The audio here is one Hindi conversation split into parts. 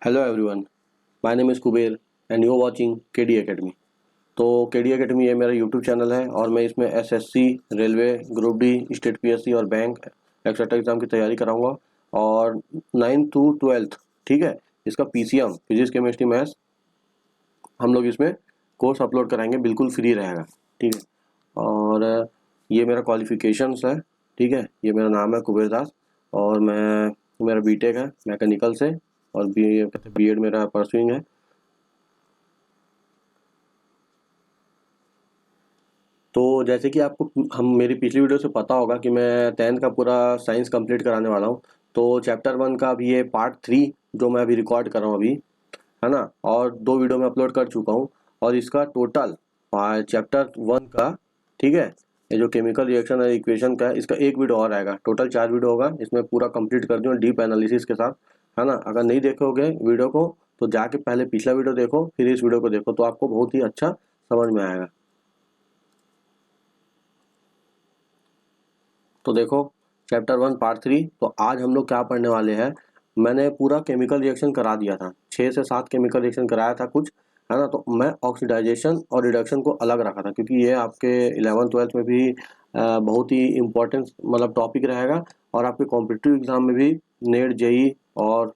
Hello everyone, my name is Kuber and you are watching KD academy. तो केडी एकेडमी ये मेरा यूट्यूब चैनल है और मैं इसमें SSC, railway, group D, state PSC और बैंक एक्सेट्रा एग्ज़ाम की तैयारी कराऊंगा। और 9th to 12th, ठीक है, इसका पीसीएम फिजिक्स केमिस्ट्री मैथ्स हम लोग इसमें कोर्स अपलोड कराएंगे, बिल्कुल फ्री रहेगा, ठीक है। और ये मेरा क्वालिफिकेशंस है, ठीक है। ये मेरा नाम है कुबेर दास और मेरा बीटेक है मैकेनिकल से और बीएड मेरा परसुइंग है। तो जैसे कि आपको मेरी पिछली वीडियो से पता होगा कि मैं 10th का पूरा साइंस कंप्लीट कराने वाला हूँ। तो चैप्टर 1 का अभी ये पार्ट 3 जो मैं अभी रिकॉर्ड कर रहा हूँ अभी, है ना, और 2 वीडियो में अपलोड कर चुका हूँ। और इसका टोटल चैप्टर 1 का, ठीक है, ये जो केमिकल रिएक्शन और इक्वेशन का है, इसका एक वीडियो और आएगा। टोटल 4 वीडियो होगा, इसमें पूरा कंप्लीट कर दूँ डीप एनालिसिस के साथ, है ना। अगर नहीं देखोगे वीडियो को तो जाके पहले पिछला वीडियो देखो, फिर इस वीडियो को देखो, तो आपको बहुत ही अच्छा समझ में आएगा। तो देखो चैप्टर 1 पार्ट 3। तो आज हम लोग क्या पढ़ने वाले हैं, मैंने पूरा केमिकल रिएक्शन करा दिया था, 6 से 7 केमिकल रिएक्शन कराया था कुछ, है ना। तो मैं ऑक्सीडाइजेशन और रिडक्शन को अलग रखा था क्योंकि ये आपके 11th-12th में भी बहुत ही इम्पोर्टेंट मतलब टॉपिक रहेगा। और आपके कॉम्पिटिटिव एग्जाम में भी नेट, जेई और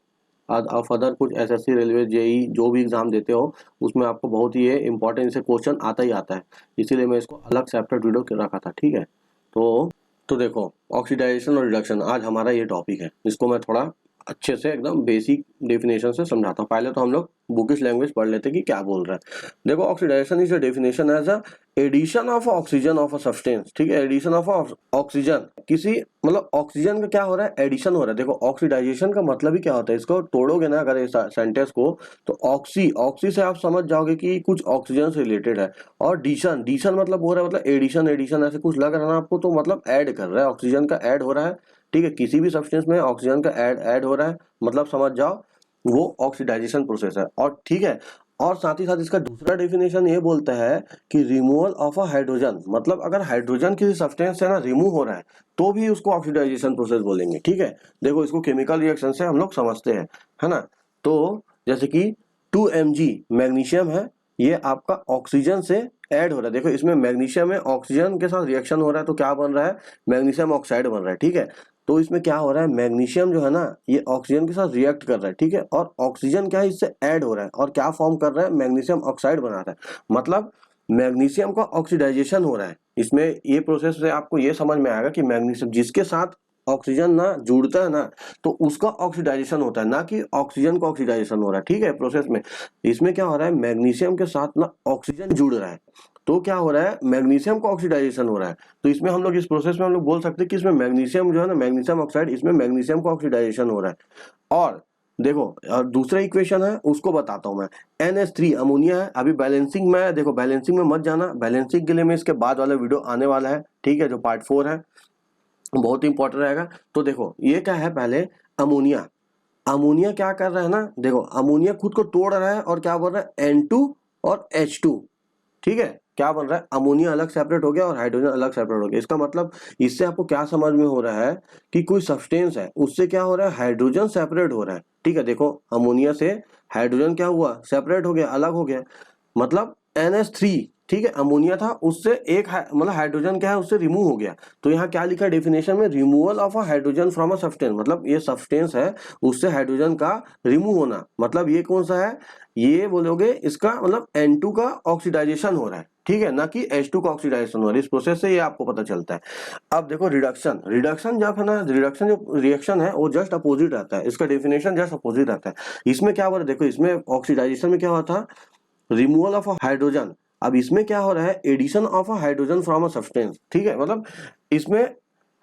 अदर कुछ एसएससी, रेलवे, जेई जो भी एग्जाम देते हो उसमें आपको बहुत ही ये इंपॉर्टेंट से क्वेश्चन आता ही आता है। इसीलिए मैं इसको अलग सेपरेट वीडियो रखा था, ठीक है। तो देखो ऑक्सीडाइजेशन और रिडक्शन आज हमारा ये टॉपिक है। इसको मैं थोड़ा अच्छे से एकदम बेसिक डेफिनेशन से समझाता हूँ। पहले तो हम लोग बुकिश लैंग्वेज पढ़ लेते कि क्या बोल रहा है। देखो oxidisation is a definition as a addition of oxygen of a substance, ठीक है। एडिशन ऑफ ऑक्सीजन, किसी मतलब ऑक्सीजन का क्या हो रहा है, एडिशन हो रहा है। देखो ऑक्सीडाइजेशन का मतलब ही क्या होता है, इसको तोड़ोगे ना अगर इस सेंटेंस को, तो ऑक्सी से आप समझ जाओगे कि कुछ ऑक्सीजन से रिलेटेड है। और डीशन मतलब हो रहा है, मतलब एडिशन ऐसे कुछ लग रहा है ना आपको, तो मतलब ऐड कर रहा है, ऑक्सीजन का ऐड हो रहा है, ठीक है। किसी भी सब्सटेंस में ऑक्सीजन का ऐड हो रहा है, मतलब समझ जाओ वो ऑक्सीडाइजेशन प्रोसेस है। और ठीक है, और साथ ही साथ इसका दूसरा डेफिनेशन ये बोलता है कि रिमूवल ऑफ अ हाइड्रोजन, मतलब अगर हाइड्रोजन किसी सब्सटेंस से ना रिमूव हो रहा है तो भी उसको ऑक्सीडाइजेशन प्रोसेस बोलेंगे, ठीक है। देखो इसको केमिकल रिएक्शन से हम लोग समझते हैं, है ना। तो जैसे कि 2Mg मैग्नीशियम है, ये आपका ऑक्सीजन से ऐड हो रहा है। देखो इसमें मैग्नीशियम में ऑक्सीजन के साथ रिएक्शन हो रहा है, तो क्या बन रहा है, मैग्नीशियम ऑक्साइड बन रहा है, ठीक है। तो इसमें क्या हो रहा है, मैग्नीशियम जो है ना ये ऑक्सीजन के साथ रिएक्ट कर रहा है, ठीक है। और ऑक्सीजन क्या है, इससे ऐड हो रहा है और क्या फॉर्म कर रहा है, मैग्नीशियम ऑक्साइड बना रहा है। मतलब मैग्नीशियम का ऑक्सीडाइजेशन हो रहा है। इसमें ये प्रोसेस से आपको ये समझ में आएगा कि मैग्नीशियम जिसके साथ ऑक्सीजन ना जुड़ता है ना, तो उसका ऑक्सीडाइजेशन होता है, ना कि ऑक्सीजन का ऑक्सीडाइजेशन हो रहा है, ठीक है। प्रोसेस में इसमें क्या हो रहा है, मैग्नीशियम के साथ ना ऑक्सीजन जुड़ रहा है, तो क्या हो रहा है, मैग्नीशियम का ऑक्सीडाइजेशन हो रहा है। तो इसमें हम लोग इस प्रोसेस में हम लोग बोल सकते हैं कि इसमें मैग्नीशियम जो है ना, मैग्नीशियम ऑक्साइड, इसमें मैग्नीशियम का ऑक्सीडाइजेशन हो रहा है। और देखो और दूसरा इक्वेशन है उसको बताता हूं मैं, NH3 अमोनिया है। अभी बैलेंसिंग में, देखो बैलेंसिंग में मत जाना, बैलेंसिंग के लिए मैं इसके बाद वाला वीडियो आने वाला है, ठीक है, जो पार्ट 4 है, बहुत इंपॉर्टेंट रहेगा। तो देखो ये क्या है, पहले अमोनिया, अमोनिया क्या कर रहा है ना, देखो अमोनिया खुद को तोड़ रहा है और क्या बोल रहा है, N2 और H2, ठीक है। क्या बन रहा है, अमोनिया अलग सेपरेट हो गया और हाइड्रोजन अलग सेपरेट हो गया। इसका मतलब इससे आपको क्या समझ में हो रहा है कि कोई सब्सटेंस है उससे क्या हो रहा है, हाइड्रोजन सेपरेट हो रहा है, ठीक है। देखो अमोनिया से हाइड्रोजन क्या हुआ, सेपरेट हो गया, अलग हो गया, मतलब NH3, ठीक है। अमोनिया था उससे एक मतलब हाइड्रोजन क्या है उससे रिमूव हो गया। तो यहाँ क्या लिखा है डेफिनेशन में, removal of a hydrogen from a substance, मतलब ये सब्सटेंस है उससे हाइड्रोजन का रिमूव होना। मतलब ये कौन सा है, ये बोलोगे इसका मतलब N2 का ऑक्सीडाइजेशन हो रहा है, ठीक है, ना कि H2 का ऑक्सीडाइजेशन हो रहा है। इस प्रोसेस से ये आपको पता चलता है। अब देखो रिडक्शन जब है ना, रिडक्शन जो रिएक्शन है वो जस्ट अपोजिट रहता है, इसका डेफिनेशन जस्ट अपोजिट रहता है। इसमें क्या हो रहा है, देखो इसमें ऑक्सीडाइजेशन में क्या हुआ था, रिमूवल ऑफ हाइड्रोजन। अब इसमें क्या हो रहा है, addition of a hydrogen from a substance, ठीक है। मतलब इसमें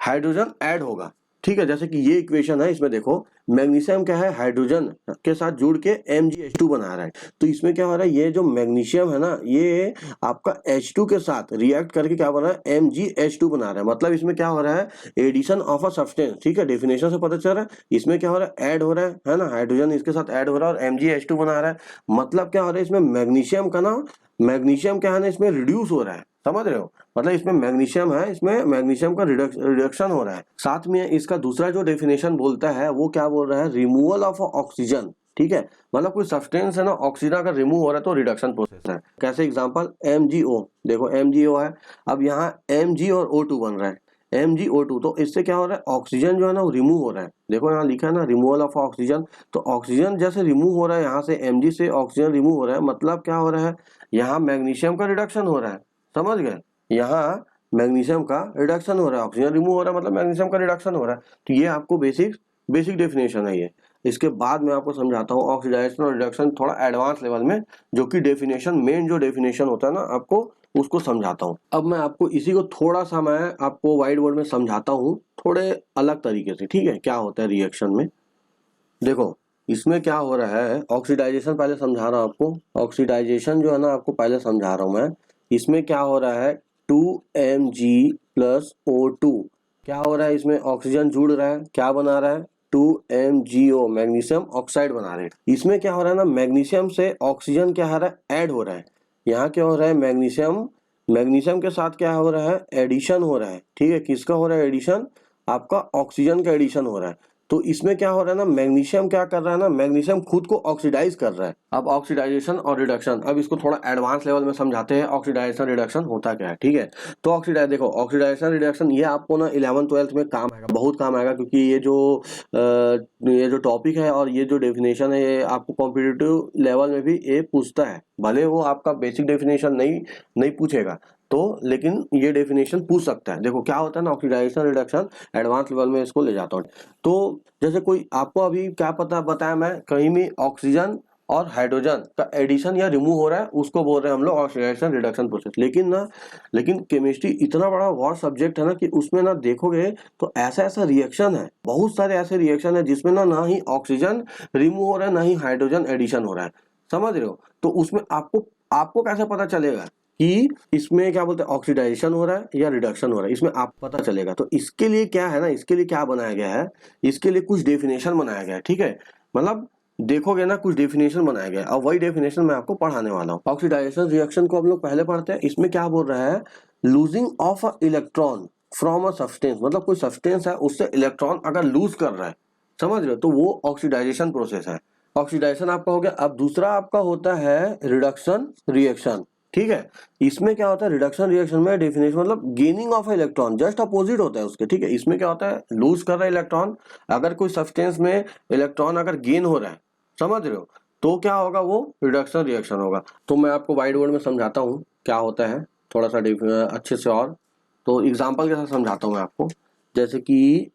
हाइड्रोजन ऐड होगा, ठीक है। जैसे कि ये इक्वेशन है, इसमें देखो मैग्नीशियम क्या है, हाइड्रोजन के साथ जुड़ के MgH2 बना रहा है। तो इसमें क्या हो रहा है, ये जो मैग्नीशियम है ना ये आपका H2 के साथ रिएक्ट करके क्या बना है, MgH2 बना रहा है। मतलब इसमें क्या हो रहा है, एडिशन ऑफ अ सब्सटेंस, ठीक है। डेफिनेशन से पता चल रहा है इसमें क्या हो रहा है, ऐड हो रहा है ना, हाइड्रोजन इसके साथ ऐड हो रहा है और MgH2 बना रहा है। मतलब क्या हो रहा है, इसमें मैग्नीशियम का ना, मैग्नीशियम क्या है ना इसमें रिड्यूस हो रहा है, समझ रहे हो। मतलब इसमें मैग्नीशियम है, इसमें मैग्नीशियम का रिडक्शन हो रहा है। साथ में इसका दूसरा जो डेफिनेशन बोलता है वो क्या बोल रहा है, रिमूवल ऑफ ऑक्सीजन, ठीक है, मतलब कोई सब्सटेंस है ना, ऑक्सीजन अगर रिमूव हो रहा है तो रिडक्शन प्रोसेस है। कैसे? एग्जांपल MgO, देखो MgO है, अब यहाँ Mg और O2 बन रहा है, MgO2, तो इससे क्या हो रहा है, ऑक्सीजन जो है ना वो रिमूव हो रहा है। देखो यहाँ लिखा है ना, रिमूवल ऑफ ऑक्सीजन, तो ऑक्सीजन जैसे रिमूव हो रहा है यहाँ से, Mg से ऑक्सीजन रिमूव हो रहा है, मतलब क्या हो रहा है, यहाँ मैग्नीशियम का रिडक्शन हो रहा है, समझ गए, यहाँ मैग्नीशियम का रिडक्शन हो रहा है, ऑक्सीजन रिमूव हो रहा है मतलब मैग्नीशियम का रिडक्शन हो रहा है। तो ये आपको बेसिक डेफिनेशन है ये। इसके बाद मैं आपको समझाता हूँ ऑक्सीडाइजेशन और रिडक्शन थोड़ा एडवांस लेवल में, जो कि डेफिनेशन, मेन जो डेफिनेशन होता है ना, आपको उसको समझाता हूँ। अब मैं आपको इसी को थोड़ा सा मैं आपको व्हाइट बोर्ड में समझाता हूँ थोड़े अलग तरीके से, ठीक है, क्या होता है रिएक्शन में। देखो इसमें क्या हो रहा है, ऑक्सीडाइजेशन पहले समझा रहा हूँ आपको, ऑक्सीडाइजेशन जो है ना आपको पहले समझा रहा हूँ मैं। इसमें क्या हो रहा है, 2Mg + O2, क्या हो रहा है, इसमें ऑक्सीजन जुड़ रहा है, क्या बना रहा है, 2MgO, मैग्नीशियम ऑक्साइड बना रहे हैं। इसमें क्या हो रहा है ना, मैग्नीशियम से ऑक्सीजन क्या हो रहा है, ऐड हो रहा है। यहाँ क्या हो रहा है, मैग्नीशियम के साथ क्या हो रहा है, एडिशन हो रहा है, ठीक है, किसका हो रहा है एडिशन, आपका ऑक्सीजन का एडिशन हो रहा है। तो इसमें क्या हो रहा है ना, मैग्नीशियम क्या कर रहा है ना, मैग्नीशियम खुद को ऑक्सीडाइज कर रहा है। अब ऑक्सीडाइजेशन और रिडक्शन, अब इसको थोड़ा एडवांस लेवल में समझाते हैं, ऑक्सीडाइजेशन रिडक्शन होता क्या है, ठीक है। तो देखो ऑक्सीडाइजेशन रिडक्शन ये आपको ना 11th-12th में काम आएगा, बहुत काम आएगा, क्योंकि ये जो टॉपिक है और ये जो डेफिनेशन है, ये आपको कॉम्पिटिटिव लेवल में भी ये पूछता है, भले वो आपका बेसिक डेफिनेशन नहीं पूछेगा तो, लेकिन ये डेफिनेशन पूछ सकता है। देखो क्या होता है ना, ऑक्सीडाइजेशन रिडक्शन एडवांस लेवल में इसको ले जाता हूँ। तो जैसे कोई आपको अभी क्या पता बताया मैं, कहीं भी ऑक्सीजन और हाइड्रोजन का एडिशन या रिमूव हो रहा है, उसको बोल रहे हैं हम लोग ऑक्सीडाइजेशन रिडक्शन प्रोसेस। लेकिन केमिस्ट्री इतना बड़ा वास्ट सब्जेक्ट है ना, कि उसमें ना देखोगे तो ऐसा रिएक्शन है, बहुत सारे ऐसे रिएक्शन है जिसमें ना ही ऑक्सीजन रिमूव हो रहा है, ना ही हाइड्रोजन एडिशन हो रहा है, समझ रहे हो। तो उसमें आपको कैसे पता चलेगा कि इसमें क्या बोलते हैं, ऑक्सीडाइजेशन हो रहा है या रिडक्शन हो रहा है, इसमें आप पता चलेगा। तो इसके लिए क्या है ना, इसके लिए क्या बनाया गया है, इसके लिए कुछ डेफिनेशन बनाया गया है, ठीक है, मतलब देखोगे ना कुछ डेफिनेशन बनाया गया है, अब वही डेफिनेशन मैं आपको पढ़ाने वाला हूँ। ऑक्सीडाइजेशन रिएक्शन को हम लोग पहले पढ़ते हैं। इसमें क्या बोल रहा है, losing of a electron from a substance, मतलब कोई सब्सटेंस है उससे इलेक्ट्रॉन अगर लूज कर रहा है, समझ रहे हो, तो वो ऑक्सीडाइजेशन प्रोसेस है। ऑक्सीडाइजेशन आपका हो गया। अब दूसरा आपका होता है रिडक्शन रिएक्शन, ठीक है। इसमें क्या होता है, रिडक्शन रिएक्शन में डेफिनेशन मतलब gaining of electron, just opposite होता है उसके, ठीक है। इसमें क्या होता है, लूज कर रहा है इलेक्ट्रॉन, अगर कोई सब्सटेंस में इलेक्ट्रॉन अगर गेन हो रहा है, समझ रहे हो, तो क्या होगा, वो रिडक्शन रिएक्शन होगा। तो मैं आपको व्हाइट बोर्ड में समझाता हूँ क्या होता है, थोड़ा सा अच्छे से, और तो एग्जाम्पल के साथ समझाता हूँ मैं आपको। जैसे कि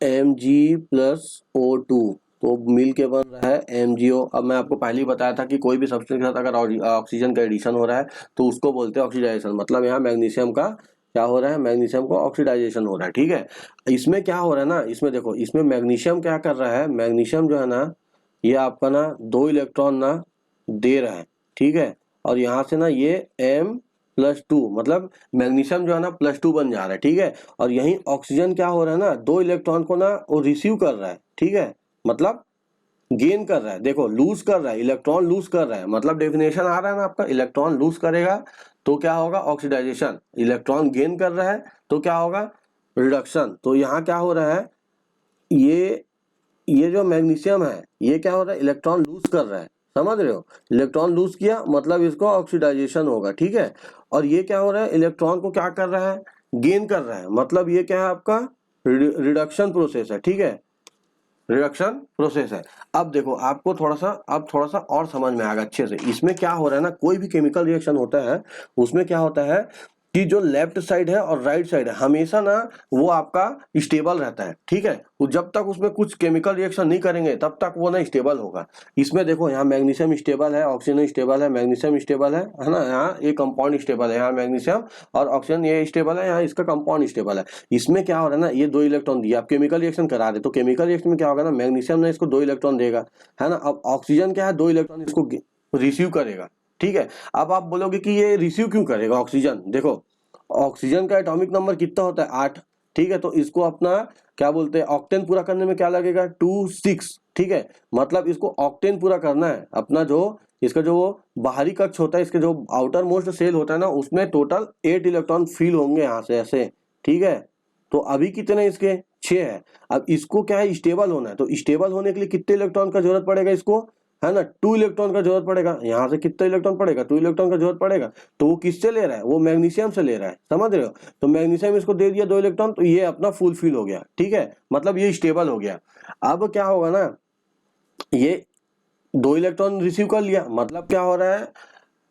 Mg+O2, तो मिल के बन रहा है MgO। अब मैं आपको पहले ही बताया था कि कोई भी सब्सटेंस के साथ अगर ऑक्सीजन का एडिशन हो रहा है तो उसको बोलते हैं ऑक्सीडाइजेशन, मतलब यहाँ मैग्नीशियम का क्या हो रहा है, मैग्नीशियम को ऑक्सीडाइजेशन हो रहा है, ठीक है। इसमें क्या हो रहा है ना, इसमें देखो, इसमें मैग्नीशियम क्या कर रहा है, मैग्नीशियम जो है ना, ये आपका ना 2 इलेक्ट्रॉन ना दे रहा है, ठीक है, और यहाँ से ना ये M+2, मतलब मैग्नीशियम जो है ना +2 बन जा रहा है, ठीक है, और यही ऑक्सीजन क्या हो रहा है ना, 2 इलेक्ट्रॉन को ना वो रिसीव कर रहा है, ठीक है, मतलब गेन कर रहा है। देखो लूज कर रहा है, इलेक्ट्रॉन लूज कर रहा है, मतलब डेफिनेशन आ रहा है ना आपका, इलेक्ट्रॉन लूज करेगा तो क्या होगा, ऑक्सीडाइजेशन, इलेक्ट्रॉन गेन कर रहा है तो क्या होगा, रिडक्शन। तो यहाँ क्या हो रहा है, ये जो मैग्नीशियम है, ये क्या हो रहा है, इलेक्ट्रॉन लूज कर रहा है, समझ रहे हो, इलेक्ट्रॉन लूज किया मतलब इसको ऑक्सीडाइजेशन होगा, ठीक है। और ये क्या हो रहा है, इलेक्ट्रॉन को क्या कर रहा है, गेन कर रहा है, मतलब ये क्या है, आपका रिडक्शन प्रोसेस है, ठीक है, रिडक्शन प्रोसेस है। अब देखो आपको थोड़ा सा और समझ में आएगा अच्छे से। इसमें क्या हो रहा है ना, कोई भी केमिकल रिएक्शन होता है उसमें क्या होता है कि जो लेफ्ट साइड है और राइट साइड है, हमेशा ना वो आपका स्टेबल रहता है, ठीक है। वो जब तक उसमें कुछ केमिकल रिएक्शन नहीं करेंगे तब तक वो ना स्टेबल होगा। इसमें देखो यहाँ मैग्नीशियम स्टेबल है, ऑक्सीजन स्टेबल है, मैग्नीशियम स्टेबल है ना, यहाँ ये कंपाउंड स्टेबल है, यहाँ मैग्नीशियम और ऑक्सीजन ये स्टेबल है, यहाँ इसका कंपाउंड स्टेबल है। इसमें क्या हो रहा है ना, ये 2 इलेक्ट्रॉन दिया, आप केमिकल रिएक्शन करा दे, तो केमिकल रिएक्शन में क्या होगा ना, मैग्नीशियम ने इसको 2 इलेक्ट्रॉन देगा, है ना। अब ऑक्सीजन क्या है, 2 इलेक्ट्रॉन इसको रिसीव करेगा, ठीक है। अब आप बोलोगे कि ये रिसीव क्यों करेगा ऑक्सीजन, देखो ऑक्सीजन का एटॉमिक नंबर कितना होता है, 8, ठीक है। तो इसको अपना क्या बोलते हैं, ऑक्टेन पूरा करने में क्या लगेगा, 2 6, ठीक है, मतलब इसको ऑक्टेन पूरा करना है अपना, जो इसका जो बाहरी कक्ष होता है, इसके जो आउटर मोस्ट सेल होता है ना, उसमें टोटल 8 इलेक्ट्रॉन फील होंगे यहाँ से ऐसे, ठीक है। तो अभी कितने इसके 6 है। अब इसको क्या है, स्टेबल होना है, तो स्टेबल होने के लिए कितने इलेक्ट्रॉन का जरूरत पड़ेगा, इसको है ना, 2 इलेक्ट्रॉन का जरूरत पड़ेगा, यहाँ से कितना इलेक्ट्रॉन पड़ेगा, 2 इलेक्ट्रॉन का जरूरत पड़ेगा। तो वो किससे ले रहा है, वो मैग्नीशियम से ले रहा है, समझ रहे हो। तो मैग्नीशियम इसको दे दिया 2 इलेक्ट्रॉन, तो ये अपना फुलफिल हो गया, ठीक है, मतलब ये स्टेबल हो गया। अब क्या होगा ना, ये 2 इलेक्ट्रॉन रिसीव कर लिया, मतलब क्या हो रहा है,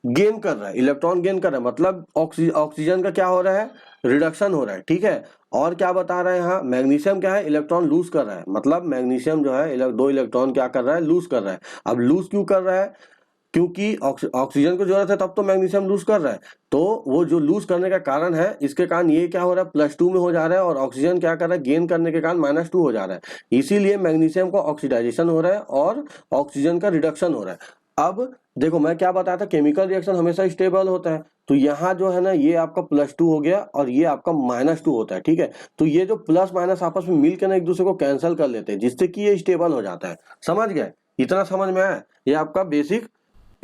गेन कर रहा है, इलेक्ट्रॉन गेन कर रहा है, मतलब ऑक्सीजन का क्या हो रहा है, रिडक्शन हो रहा है, ठीक है। और क्या बता रहा है यहाँ, मैग्नीशियम क्या है, इलेक्ट्रॉन लूज कर रहा है, मतलब मैग्नीशियम जो है 2 इलेक्ट्रॉन क्या कर रहा है, लूज कर रहा है। अब लूज क्यों कर रहा है, क्योंकि ऑक्सीजन को जरूरत है तब तो मैग्नीशियम लूज कर रहा है। तो वो जो लूज करने का कारण है, इसके कारण ये क्या हो रहा है, +2 में हो जा रहा है, और ऑक्सीजन क्या कर रहा है, गेन करने के कारण -2 हो जा रहा है। इसीलिए मैग्नीशियम का ऑक्सीडाइजेशन हो रहा है और ऑक्सीजन का रिडक्शन हो रहा है। अब देखो मैं क्या बताया था, केमिकल रिएक्शन हमेशा स्टेबल होता है। तो यहाँ जो है ना, ये आपका +2 हो गया और ये आपका -2 होता है, ठीक है। तो ये जो प्लस माइनस आपस में मिलकर ना एक दूसरे को कैंसिल कर लेते हैं, जिससे कि ये स्टेबल हो जाता है। समझ गए, इतना समझ में आया। ये आपका बेसिक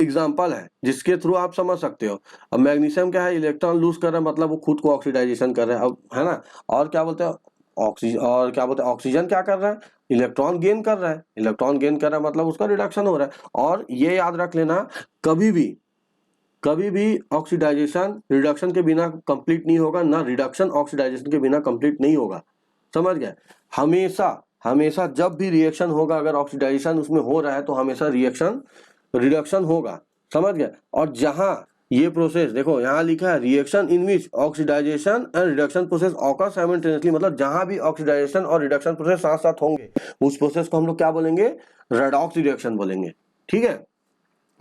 एग्जाम्पल है जिसके थ्रू आप समझ सकते हो। अब मैग्नीशियम क्या है, इलेक्ट्रॉन लूज कर रहा है, मतलब वो खुद को ऑक्सीडाइजेशन कर रहा है, अब है ना। और क्या बोलते हैं, ऑक्सीजन क्या कर रहा है, इलेक्ट्रॉन गेन कर रहा है, इलेक्ट्रॉन गेन कर रहा है मतलब उसका रिडक्शन हो रहा है। और ये याद रख लेना, कभी भी ऑक्सीडाइजेशन रिडक्शन के बिना कंप्लीट नहीं होगा, ना रिडक्शन ऑक्सीडाइजेशन के बिना कंप्लीट नहीं होगा। समझ गए, हमेशा हमेशा जब भी रिएक्शन होगा, अगर ऑक्सीडाइजेशन उसमें हो रहा है तो हमेशा रिएक्शन रिडक्शन होगा। समझ गए। और जहां ये प्रोसेस देखो, यहाँ लिखा है reaction in which oxidisation and reduction process occur simultaneously, मतलब जहां भी ऑक्सीडाइजेशन और रिडक्शन प्रोसेस साथ साथ होंगे, उस प्रोसेस को हम लोग क्या बोलेंगे, रेडॉक्स रिएक्शन बोलेंगे, ठीक है।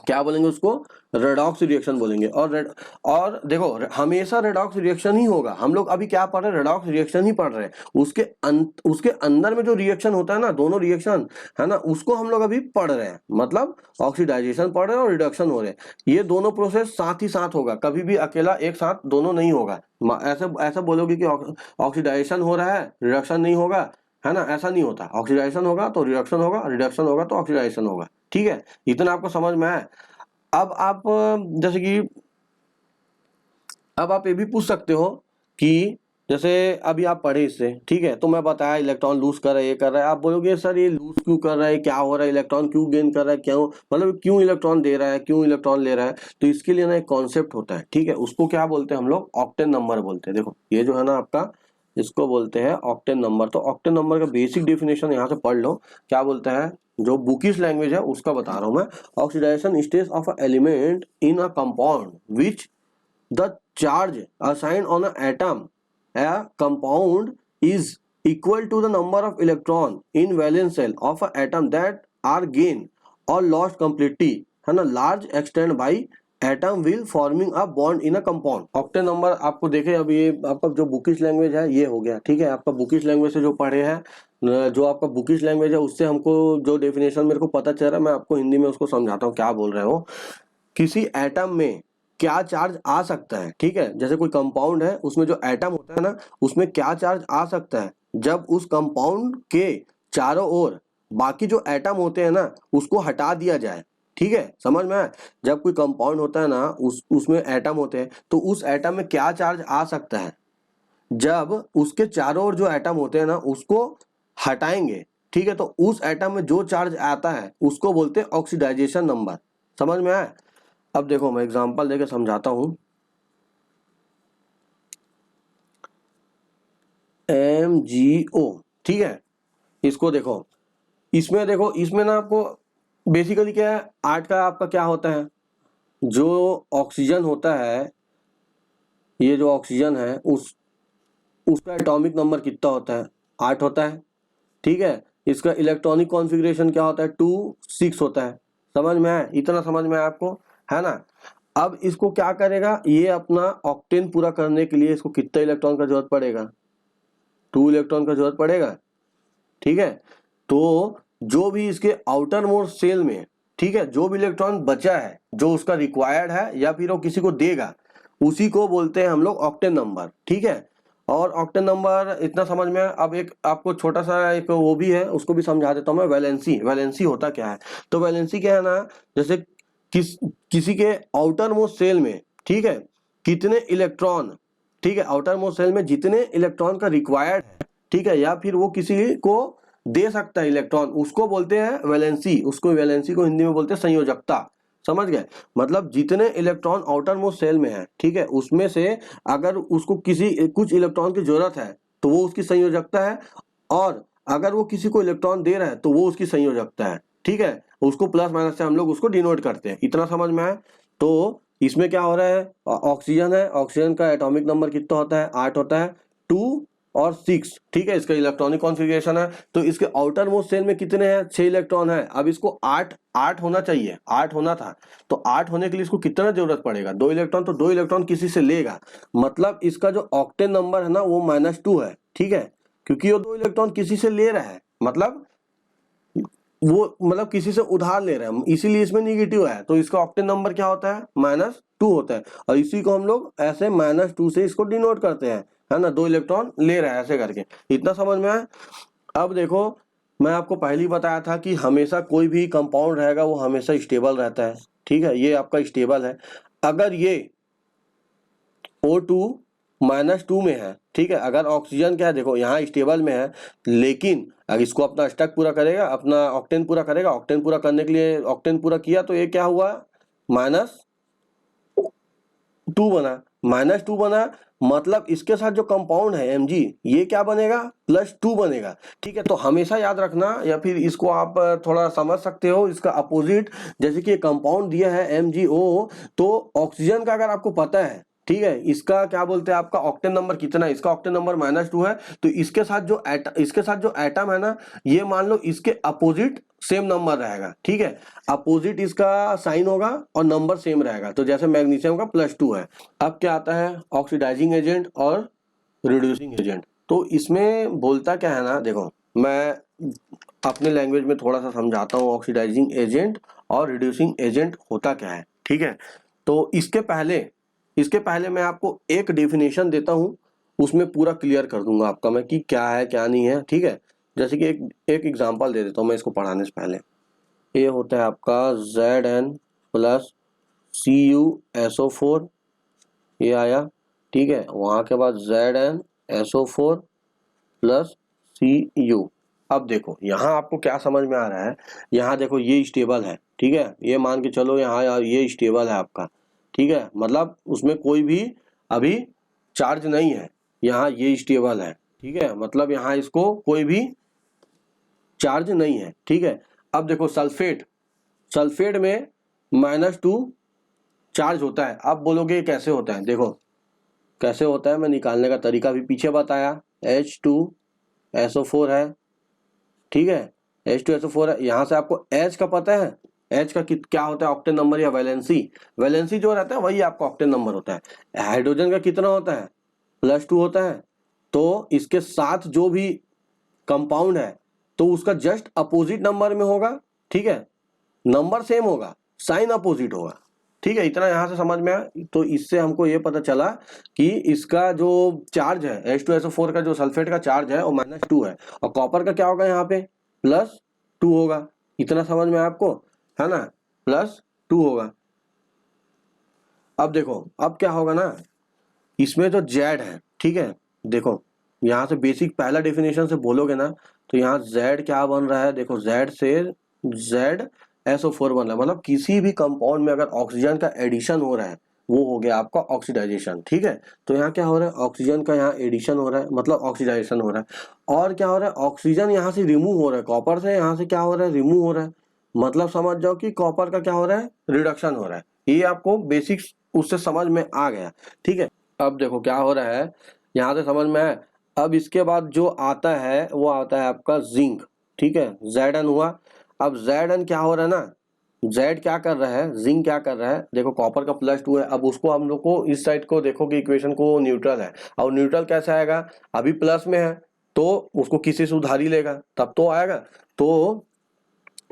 क्या बोलेंगे उसको, रेडॉक्स रिएक्शन बोलेंगे। और देखो हमेशा रेडॉक्स रिएक्शन ही होगा। हम लोग अभी क्या पढ़ रहे हैं, रेडॉक्स रिएक्शन ही पढ़ रहे हैं। उसके अंदर में जो रिएक्शन होता है ना, दोनों रिएक्शन है ना, उसको हम लोग अभी पढ़ रहे हैं। मतलब ऑक्सीडाइजेशन पढ़ रहे हैं और रिडक्शन हो रहे हैं, ये दोनों प्रोसेस साथ ही साथ होगा, कभी भी अकेला एक साथ दोनों नहीं होगा। ऐसे ऐसा बोलोगे कि ऑक्सीडाइजेशन हो रहा है रिडक्शन नहीं होगा, है ना, ऐसा नहीं होता। ऑक्सीडाइजेशन होगा तो रिडक्शन होगा, रिडक्शन होगा तो ऑक्सीडाइजेशन होगा, ठीक है। इतना आपको समझ में आया। अब आप जैसे कि अब आप ये भी पूछ सकते हो कि जैसे अभी आप पढ़े इससे, ठीक है, तो मैं बताया इलेक्ट्रॉन लूज कर रहा है, ये कर रहा है। आप बोलोगे सर ये लूज क्यों कर रहा है, क्या हो रहा है, इलेक्ट्रॉन क्यों गेन कर रहा है, क्यों, मतलब क्यों इलेक्ट्रॉन दे रहा है, क्यों इलेक्ट्रॉन ले रहा है। तो इसके लिए ना एक कॉन्सेप्ट होता है, ठीक है, उसको क्या बोलते हैं हम लोग, ऑक्टेन नंबर बोलते हैं। देखो ये जो है ना आपका, इसको बोलते हैं ऑक्टेन नंबर। तो ऑक्टेन नंबर का बेसिक डेफिनेशन यहाँ से पढ़ लो, क्या बोलता है, जो बुकिश लैंग्वेज है उसका बता रहा हूं मैं। Oxidisation stage of a element in a compound which the charge assigned on an atom a compound is equal to the number of electron in valence shell of an atom that are gained or lost completely, है ना, large extent by atom will forming a bond in a compound। Octane number आपको देखे, अभी ये आपका जो बुकिश लैंग्वेज है ये हो गया, ठीक है। आपका बुकिश लैंग्वेज से जो पढ़े हैं, जो आपका बुकिश लैंग्वेज है उससे हमको जो डेफिनेशन मेरे को पता चल रहा है, मैं आपको हिंदी में उसको समझाता हूँ क्या बोल रहे हो। किसी एटम में क्या चार्ज आ सकता है, ठीक है, जैसे कोई कंपाउंड है उसमें जो एटम होता है ना, उसमें क्या चार्ज आ सकता है जब उस कंपाउंड के चारों ओर बाकी जो एटम होते हैं ना उसको हटा दिया जाए, ठीक है, समझ में आया। जब कोई कंपाउंड होता है ना, उसमें एटम होते हैं, तो उस एटम में क्या चार्ज आ सकता है जब उसके चारों ओर जो एटम होते हैं ना उसको हटाएंगे, ठीक है। तो उस एटम में जो चार्ज आता है उसको बोलते हैं ऑक्सीडाइजेशन नंबर। समझ में आया। अब देखो मैं एग्जांपल देके समझाता हूं। MgO, ठीक है, इसको देखो, इसमें ना आपको बेसिकली क्या है, आठ का आपका क्या होता है, जो ऑक्सीजन होता है, ये जो ऑक्सीजन है उसका एटॉमिक नंबर कितना होता है, 8 होता है, ठीक है। इसका इलेक्ट्रॉनिक कॉन्फ़िगरेशन क्या होता है, 2 6 होता है। समझ में आया, इतना समझ में आया आपको, है ना। अब इसको क्या करेगा, ये अपना ऑक्टेन पूरा करने के लिए इसको कितना इलेक्ट्रॉन का जरूरत पड़ेगा, 2 इलेक्ट्रॉन का जरूरत पड़ेगा, ठीक है। तो जो भी इसके आउटर मोस्ट सेल में, ठीक है, जो भी इलेक्ट्रॉन बचा है जो उसका रिक्वायर्ड है या फिर वो किसी को देगा, उसी को बोलते हैं हम लोग ऑक्टेन नंबर, ठीक है। और ऑक्टेन नंबर इतना समझ में। अब एक आपको छोटा सा एक वो भी है, उसको भी समझा देता हूं मैं। वैलेंसी होता क्या है, तो वैलेंसी क्या है ना, जैसे किसी के आउटर मोस्ट सेल में, ठीक है, कितने इलेक्ट्रॉन, ठीक है, आउटर मोस्ट सेल में जितने इलेक्ट्रॉन का रिक्वायर्ड है, ठीक है, या फिर वो किसी को दे सकता है इलेक्ट्रॉन, उसको बोलते हैं वैलेंसी, उसको वैलेंसी को हिंदी में बोलते हैं संयोजकता। समझ गए? मतलब जितने इलेक्ट्रॉन आउटर मोस्ट सेल में है, ठीक है, उसमें से अगर उसको कुछ इलेक्ट्रॉन की जरूरत है तो वो उसकी संयोजकता है, और अगर वो किसी को इलेक्ट्रॉन दे रहा है तो वो उसकी संयोजकता है। ठीक है, उसको प्लस माइनस से हम लोग उसको डिनोट करते हैं। इतना समझ में आया? तो इसमें क्या हो रहा है, ऑक्सीजन है, ऑक्सीजन का एटॉमिक नंबर कितना होता है, 8 होता है, 2 और 6। ठीक है, इसका इलेक्ट्रॉनिक कॉन्फ़िगरेशन है। तो इसके आउटर मोस्ट शेल में कितने हैं, 6 इलेक्ट्रॉन है। अब इसको 8 होना चाहिए, 8 होना था, तो 8 होने के लिए इसको कितना जरूरत पड़ेगा, 2 इलेक्ट्रॉन। तो 2 इलेक्ट्रॉन किसी से लेगा, मतलब इसका जो ऑक्टेन नंबर है ना वो -2 है। ठीक है, क्योंकि वो 2 इलेक्ट्रॉन किसी से ले रहा है, मतलब किसी से उधार ले रहे हैं, इसीलिए इसमें निगेटिव है। तो इसका ऑक्टेन नंबर क्या होता है, -2 होता है, और इसी को हम लोग ऐसे -2 से इसको डिनोट करते हैं, है ना, 2 इलेक्ट्रॉन ले रहा है ऐसे करके। इतना समझ में आया? अब देखो, मैं आपको पहले ही बताया था कि हमेशा कोई भी कंपाउंड रहेगा वो हमेशा स्टेबल रहता है। ठीक है, ये आपका स्टेबल है। अगर ये O2 -2 में है, ठीक है, अगर ऑक्सीजन क्या है, देखो यहाँ स्टेबल में है, लेकिन अगर इसको अपना स्टैक पूरा करेगा, अपना ऑक्टेन पूरा करेगा, ऑक्टेन पूरा करने के लिए ऑक्टेन पूरा किया तो ये क्या हुआ, -2 बना, -2 बना, मतलब इसके साथ जो कंपाउंड है Mg, ये क्या बनेगा, +2 बनेगा। ठीक है, तो हमेशा याद रखना, या फिर इसको आप थोड़ा समझ सकते हो इसका अपोजिट। जैसे कि कंपाउंड दिया है MgO, तो ऑक्सीजन का अगर आपको पता है, ठीक है, इसका क्या बोलते हैं, आपका ऑक्टेन नंबर कितना है, इसका ऑक्टेन नंबर -2 है, तो इसके साथ जो एटम है ना, ये मान लो इसके अपोजिट सेम नंबर रहेगा। ठीक है, अपोजिट इसका साइन होगा और नंबर सेम रहेगा। तो जैसे मैग्नीशियम का +2 है। अब क्या आता है, ऑक्सीडाइजिंग एजेंट और रिड्यूसिंग एजेंट। तो इसमें बोलता क्या है ना, देखो मैं अपने लैंग्वेज में थोड़ा सा समझाता हूँ, ऑक्सीडाइजिंग एजेंट और रिड्यूसिंग एजेंट होता क्या है। ठीक है, तो इसके पहले मैं आपको एक डेफिनेशन देता हूँ, उसमें पूरा क्लियर कर दूंगा आपका मैं कि क्या है क्या नहीं है। ठीक है, जैसे कि एक एग्जांपल दे देता हूँ मैं इसको पढ़ाने से पहले। ये होता है आपका Zn+CuSO4, ये आया। ठीक है, वहाँ के बाद ZnSO4+Cu। अब देखो यहाँ आपको क्या समझ में आ रहा है, यहाँ देखो ये स्टेबल है। ठीक है, ये मान के चलो यहाँ यार ये स्टेबल है आपका। ठीक है, मतलब उसमें कोई भी अभी चार्ज नहीं है, यहाँ ये स्टेबल है। ठीक है, मतलब यहाँ इसको कोई भी चार्ज नहीं है। ठीक है, अब देखो सल्फेट में -2 चार्ज होता है। आप बोलोगे कैसे होता है, देखो कैसे होता है, मैं निकालने का तरीका भी पीछे बताया। H2SO4 है, ठीक है, H2SO4 है, यहाँ से आपको H का पता है, H का क्या होता है, ऑक्टेन नंबर या वैलेंसी जो रहता है वही आपका ऑक्टेन नंबर होता है। हाइड्रोजन का कितना होता है, +2 होता है। तो इसके साथ जो भी कंपाउंड है तो उसका जस्ट अपोजिट नंबर में होगा। ठीक है, नंबर सेम होगा, साइन अपोजिट होगा। ठीक है, इतना यहाँ से समझ में आया। तो इससे हमको ये पता चला कि इसका जो चार्ज है H2SO4 का, जो सल्फेट का चार्ज है वो -2 है, और कॉपर का क्या होगा यहाँ पे, +2 होगा। इतना समझ में आया आपको, है ना, +2 होगा। अब देखो अब क्या होगा ना, इसमें जो Z है, ठीक है, देखो यहाँ से बेसिक पहला डेफिनेशन से बोलोगे ना, तो यहाँ Z क्या बन रहा है, देखो Z से ZSO4 बन रहा है। मतलब किसी भी कंपाउंड में अगर ऑक्सीजन का एडिशन हो रहा है वो हो गया आपका ऑक्सीडाइजेशन। ठीक है, तो यहाँ क्या हो रहा है, ऑक्सीजन का यहाँ एडिशन हो रहा है, मतलब ऑक्सीडाइजेशन हो रहा है। और क्या हो रहा है, ऑक्सीजन यहाँ से रिमूव हो रहा है, कॉपर से यहाँ से क्या हो रहा है, रिमूव हो रहा है। मतलब समझ जाओ कि कॉपर का क्या हो रहा है, रिडक्शन हो रहा है। ये आपको बेसिक्स उससे समझ में आ गया। ठीक है, अब देखो क्या हो रहा है, यहाँ से समझ में आया। अब इसके बाद जो आता है वो आता है आपका जिंक। ठीक है, Zn हुआ। अब Zn क्या हो रहा है ना, Z क्या कर रहा है, जिंक क्या कर रहा है, देखो कॉपर का +2 है। अब उसको हम लोग को इस साइड को देखो कि इक्वेशन को न्यूट्रल है, और न्यूट्रल कैसे आएगा, अभी प्लस में है तो उसको किसी से उधारी लेगा तब तो आएगा। तो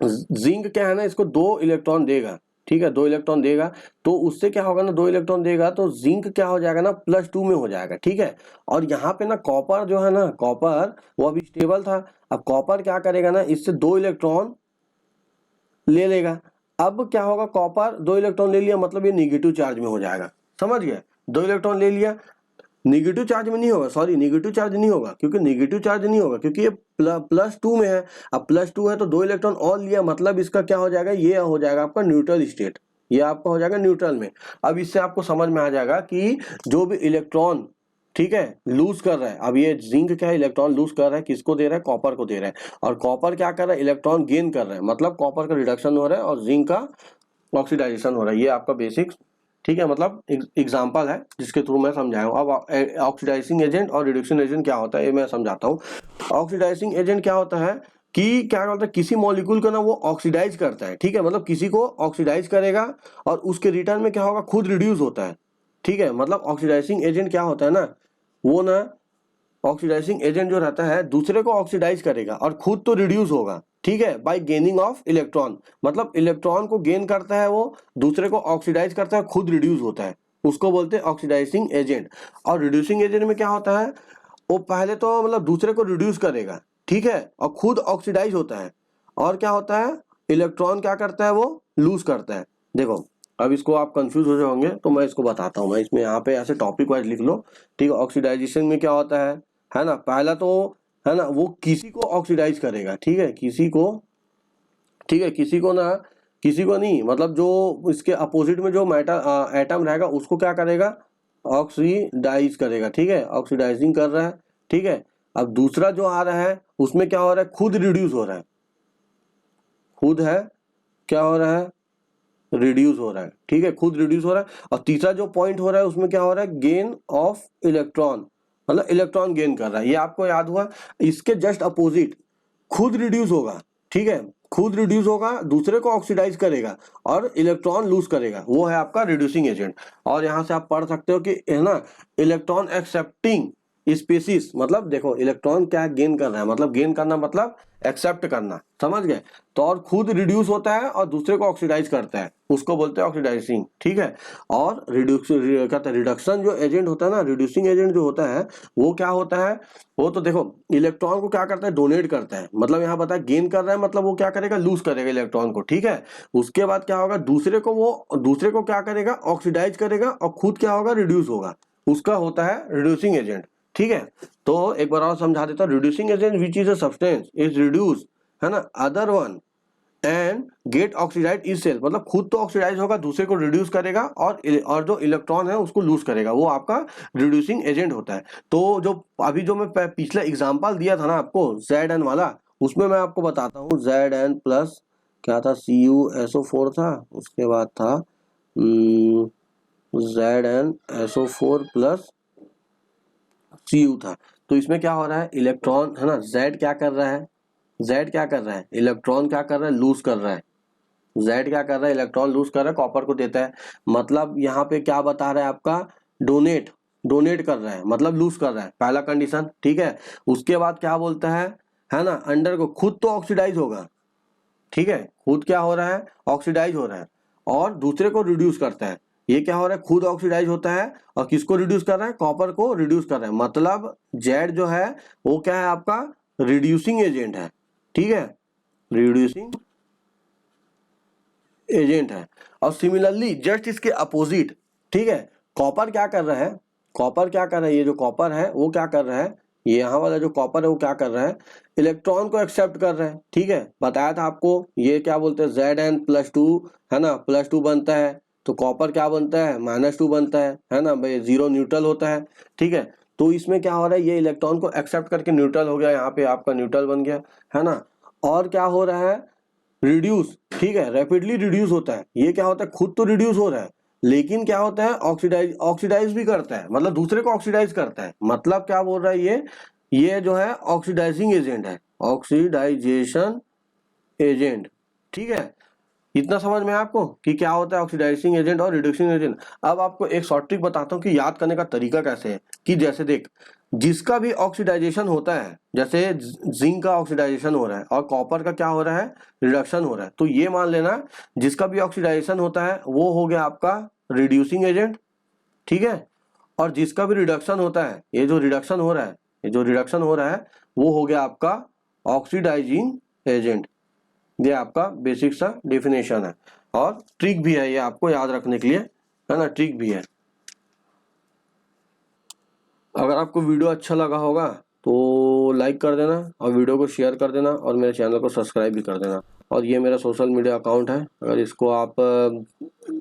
जिंक क्या है ना, इसको 2 इलेक्ट्रॉन देगा। ठीक है, 2 इलेक्ट्रॉन देगा, तो उससे क्या होगा ना, 2 इलेक्ट्रॉन देगा तो जिंक क्या हो जाएगा ना, +2 में हो जाएगा। ठीक है, और यहाँ पे ना कॉपर जो है ना, कॉपर वो अभी स्टेबल था। अब कॉपर क्या करेगा ना, इससे 2 इलेक्ट्रॉन ले लेगा। अब क्या होगा, कॉपर 2 इलेक्ट्रॉन ले लिया, मतलब ये निगेटिव चार्ज में हो जाएगा। समझ गए, 2 इलेक्ट्रॉन ले लिया, निगेटिव चार्ज में नहीं होगा, सॉरी निगेटिव चार्ज नहीं होगा, क्योंकि निगेटिव चार्ज नहीं होगा क्योंकि ये +2 में है। अब +2 है तो 2 इलेक्ट्रॉन और लिया, मतलब इसका क्या हो जाएगा, ये हो जाएगा आपका न्यूट्रल स्टेट, ये आपका हो जाएगा न्यूट्रल में। अब इससे आपको समझ में आ जाएगा कि जो भी इलेक्ट्रॉन, ठीक है, लूज कर रहा है, अब ये जिंक क्या है, इलेक्ट्रॉन लूज कर रहा है, किसको दे रहा है, कॉपर को दे रहा है, और कॉपर क्या कर रहा है, इलेक्ट्रॉन गेन कर रहा है, मतलब कॉपर का रिडक्शन हो रहा है और जिंक का ऑक्सीडाइजेशन हो रहा है। ये आपका बेसिक, ठीक है, मतलब एग्जांपल है जिसके थ्रू मैं समझाया हूँ। अब ऑक्सीडाइजिंग एजेंट और रिडक्शन एजेंट क्या होता है ये मैं समझाता हूँ। ऑक्सीडाइजिंग एजेंट क्या होता है कि क्या होता है, किसी मॉलिक्यूल को ना वो ऑक्सीडाइज करता है, ठीक है, मतलब किसी को ऑक्सीडाइज करेगा और उसके रिटर्न में क्या होगा, खुद रिड्यूस होता है, ठीक है। मतलब ऑक्सीडाइजिंग एजेंट क्या होता है ना, वो ना ऑक्सीडाइजिंग एजेंट जो रहता है दूसरे को ऑक्सीडाइज करेगा और खुद तो रिड्यूस होगा, ठीक है, बाय गेनिंग ऑफ इलेक्ट्रॉन, मतलब इलेक्ट्रॉन को गेन करता है वो, दूसरे को ऑक्सीडाइज करता है, खुद रिड्यूस होता है, उसको बोलते हैं ऑक्सीडाइजिंग एजेंट। और रिड्यूसिंग एजेंट में क्या होता है, वो पहले तो मतलब दूसरे को रिड्यूस करेगा, ठीक है, और खुद ऑक्सीडाइज होता है, और क्या होता है, इलेक्ट्रॉन क्या करता है, वो लूज करता है। देखो अब इसको आप कंफ्यूज हो जाओगे तो मैं इसको बताता हूँ, मैं इसमें यहाँ पे ऐसे टॉपिक वाइज लिख लो, ठीक है। ऑक्सीडाइजेशन में क्या होता है ना, पहला तो है ना वो किसी को ऑक्सीडाइज करेगा, ठीक है, किसी को, ठीक है, किसी को ना, किसी को नहीं, मतलब जो इसके अपोजिट में जो मैटर एटम रहेगा उसको क्या करेगा, ऑक्सीडाइज करेगा, ठीक है, ऑक्सीडाइजिंग कर रहा है, ठीक है। अब दूसरा जो आ रहा है उसमें क्या हो रहा है, खुद रिड्यूस हो रहा है, खुद है क्या हो रहा है, रिड्यूस हो रहा है, ठीक है, खुद रिड्यूस हो रहा है। और तीसरा जो पॉइंट हो रहा है उसमें क्या हो रहा है, गेन ऑफ इलेक्ट्रॉन, मतलब इलेक्ट्रॉन गेन कर रहा है, ये आपको याद हुआ। इसके जस्ट अपोजिट खुद रिड्यूस होगा, ठीक है, खुद रिड्यूस होगा, दूसरे को ऑक्सीडाइज करेगा और इलेक्ट्रॉन लूज करेगा, वो है आपका रिड्यूसिंग एजेंट। और यहां से आप पढ़ सकते हो कि है ना, इलेक्ट्रॉन एक्सेप्टिंग स्पीसीज, मतलब देखो इलेक्ट्रॉन क्या गेन कर रहा है, मतलब गेन करना मतलब एक्सेप्ट करना, समझ गए। तो और खुद रिड्यूस होता है और दूसरे को ऑक्सीडाइज करता है, उसको बोलते हैं ऑक्सीडाइजिंग, ठीक है। और रिडक्शन जो एजेंट होता है ना, रिड्यूसिंग एजेंट जो होता है वो क्या होता है, वो तो देखो इलेक्ट्रॉन को क्या करता है, डोनेट करता है, मतलब यहाँ पता है गेन कर रहा है, मतलब वो क्या करेगा, लूज करेगा इलेक्ट्रॉन को, ठीक है। उसके बाद क्या होगा, दूसरे को वो दूसरे को क्या करेगा, ऑक्सीडाइज करेगा और खुद क्या होगा, रिड्यूस होगा, उसका होता है रिड्यूसिंग एजेंट, ठीक है। तो एक बार और समझा देता हूँ, reducing agent which is a substance is reduce, है ना, other one and get oxidize is self, मतलब खुद तो ऑक्सीडाइज होगा, दूसरे को रिड्यूस करेगा और जो इलेक्ट्रॉन है उसको लूज करेगा, वो आपका रिड्यूसिंग एजेंट होता है। तो जो अभी जो मैं पिछला एग्जांपल दिया था ना आपको Zn वाला, उसमें मैं आपको बताता हूँ Zn प्लस क्या था, CuSO4 था, उसके बाद था ZnSO4 प्लस Cu था। तो इसमें क्या हो रहा है, इलेक्ट्रॉन है ना, Z क्या कर रहा है, Z क्या कर रहा है, इलेक्ट्रॉन क्या कर रहा है, लूज कर रहा है, Z क्या कर रहा है, इलेक्ट्रॉन लूज कर रहा है, कॉपर को देता है, मतलब यहाँ पे क्या बता रहा है आपका, डोनेट, डोनेट कर रहा है, मतलब लूज कर रहा है, पहला कंडीशन, ठीक है। उसके बाद क्या बोलता है ना, अंडर को खुद तो ऑक्सीडाइज होगा, ठीक है, खुद क्या हो रहा है, ऑक्सीडाइज हो रहा है और दूसरे को रिड्यूस करता है, ये क्या हो रहा है, खुद ऑक्सीडाइज होता है और किसको रिड्यूस कर रहा है, कॉपर को रिड्यूस कर रहा है, मतलब जेड जो है वो क्या है आपका, रिड्यूसिंग एजेंट है, ठीक है, रिड्यूसिंग एजेंट है। और सिमिलरली जस्ट इसके अपोजिट, ठीक है, कॉपर क्या कर रहा है, कॉपर क्या कर रहा है, ये जो कॉपर है वो क्या कर रहा है, ये यहाँ वाला जो कॉपर है वो क्या कर रहा है, इलेक्ट्रॉन को एक्सेप्ट कर रहा है, ठीक है, बताया था आपको, ये क्या बोलते हैं Zn+2, है ना, +2 बनता है, तो कॉपर क्या बनता है, -2 बनता है ना भाई, 0 न्यूट्रल होता है, ठीक है। तो इसमें क्या हो रहा है, ये इलेक्ट्रॉन को एक्सेप्ट करके न्यूट्रल हो गया, यहाँ पे आपका न्यूट्रल बन गया, है ना। और क्या हो रहा है, रिड्यूस, ठीक है, रैपिडली रिड्यूस होता है, ये क्या होता है, खुद तो रिड्यूस हो रहा है लेकिन क्या होता है, ऑक्सीडाइज, ऑक्सीडाइज भी करता है, मतलब दूसरे को ऑक्सीडाइज करता है, मतलब क्या बोल रहा है ये जो है ऑक्सीडाइजिंग एजेंट है, ऑक्सीडाइजेशन एजेंट, ठीक है। इतना समझ में आपको कि क्या होता है ऑक्सीडाइजिंग एजेंट और रिड्यूसिंग एजेंट। अब आपको एक शॉर्ट ट्रिक बताता हूँ कि याद करने का तरीका कैसे है, कि जैसे देख, जिसका भी ऑक्सीडाइजेशन होता है, जैसे जिंक का ऑक्सीडाइजेशन हो रहा है और कॉपर का क्या हो रहा है, रिडक्शन हो रहा है, तो ये मान लेना जिसका भी ऑक्सीडाइजेशन होता है वो हो गया आपका रिड्यूसिंग एजेंट, ठीक है। और जिसका भी रिडक्शन होता है, ये जो रिडक्शन हो रहा है, ये जो रिडक्शन हो रहा है वो हो गया आपका ऑक्सीडाइजिंग एजेंट। ये आपका बेसिक सा डेफिनेशन है और ट्रिक भी है, ये आपको याद रखने के लिए, है ना, ट्रिक भी है। अगर आपको वीडियो अच्छा लगा होगा तो लाइक कर देना और वीडियो को शेयर कर देना और मेरे चैनल को सब्सक्राइब भी कर देना। और ये मेरा सोशल मीडिया अकाउंट है, अगर इसको आप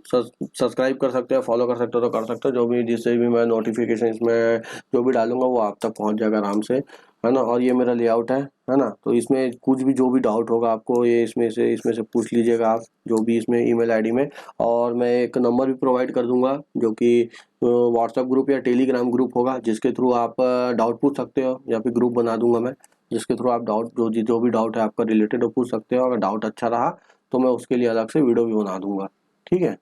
सब्सक्राइब कर सकते हो, फॉलो कर सकते हो तो कर सकते हो, जो भी जिससे भी मैं नोटिफिकेशन इसमें जो भी डालूंगा वो आप तक पहुंच जाएगा आराम से, है ना। और ये मेरा लेआउट है ना। तो इसमें कुछ भी जो भी डाउट होगा आपको ये इसमें से पूछ लीजिएगा आप, जो भी इसमें ईमेल आईडी में। और मैं एक नंबर भी प्रोवाइड कर दूंगा जो कि व्हाट्सएप ग्रुप या टेलीग्राम ग्रुप होगा, जिसके थ्रू आप डाउट पूछ सकते हो, या फिर ग्रुप बना दूंगा मैं जिसके थ्रू आप डाउट जो भी डाउट है आपका रिलेटेड वो पूछ सकते हो। अगर डाउट अच्छा रहा तो मैं उसके लिए अलग से वीडियो भी बना दूंगा। ठीक है,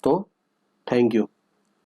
तो थैंक यू।